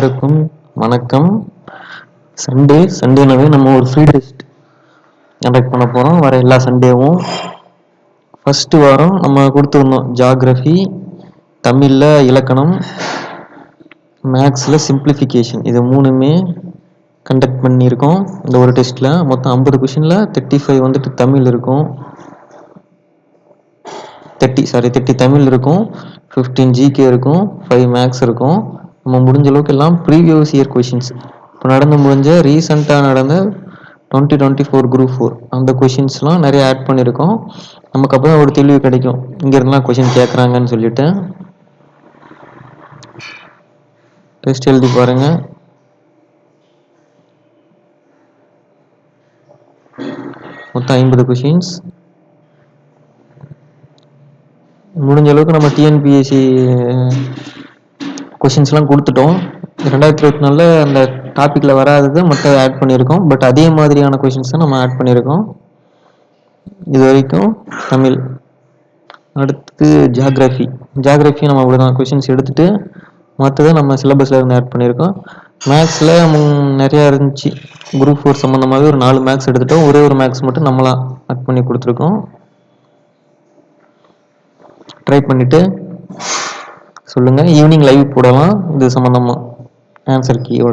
அனைவருக்கும் வணக்கம். சண்டேனாவே நம்ம ஒரு ஃப்ரீ டெஸ்ட் கண்டக்ட் பண்ண போகிறோம். வர எல்லா சண்டேவும் ஃபர்ஸ்ட் வாரம் நம்ம கொடுத்துருந்தோம். ஜியாகிரஃபி, தமிழில் இலக்கணம், மேக்ஸில் சிம்பிளிஃபிகேஷன், இது மூணுமே கண்டக்ட் பண்ணியிருக்கோம். இந்த ஒரு டெஸ்ட்டில் மொத்தம் 50 கொஷினில் 35 வந்துட்டு தமிழ் இருக்கும், 30 தமிழ் இருக்கும், 15 ஜிகே இருக்கும், 5 மேக்ஸ் இருக்கும். நம்ம முடிஞ்ச அளவுக்கு எல்லாம் ப்ரீவியஸ் இயர் கொஷின்ஸ், இப்போ முடிஞ்ச ரீசெண்டாக நடந்த 2024 குரூப் 4 அந்த கொஷின்ஸ்லாம் நிறைய ஆட் பண்ணியிருக்கோம். நமக்கு அப்போ தான் ஒரு தெளிவு கிடைக்கும், இங்கேருந்துலாம் கொஷின் கேட்குறாங்கன்னு சொல்லிட்டு. டெஸ்ட் எழுதி பாருங்கள். மொத்தம் 50 கொஷின்ஸ். முடிஞ்ச அளவுக்கு நம்ம டிஎன்பிஎஸ்சி கொஷின்ஸ்லாம் கொடுத்துட்டோம். 2024 அந்த டாப்பிக்கில் வராதது மட்டும் ஆட் பண்ணியிருக்கோம். பட் அதே மாதிரியான கொஷின்ஸ் தான் நம்ம ஆட் பண்ணியிருக்கோம் இது வரைக்கும். தமிழ், அடுத்து ஜியாகிரஃபி நம்ம அப்படிதான் கொஷின்ஸ் எடுத்துகிட்டு மற்றதை நம்ம சிலபஸில் இருந்து ஆட் பண்ணியிருக்கோம். மேக்ஸில் நிறையா இருந்துச்சு. குரூப் 4 சம்மந்தமாகவே ஒரு 4 மேக்ஸ் எடுத்துகிட்டோம். ஒரே ஒரு மேக்ஸ் மட்டும் நம்மளாம் ஆட் பண்ணி கொடுத்துருக்கோம். ட்ரை பண்ணிவிட்டு சொல்லுங்கள். ஈவினிங் லைவ் போடலாம் இது சம்மந்தமாக ஆன்சர் கீயோட.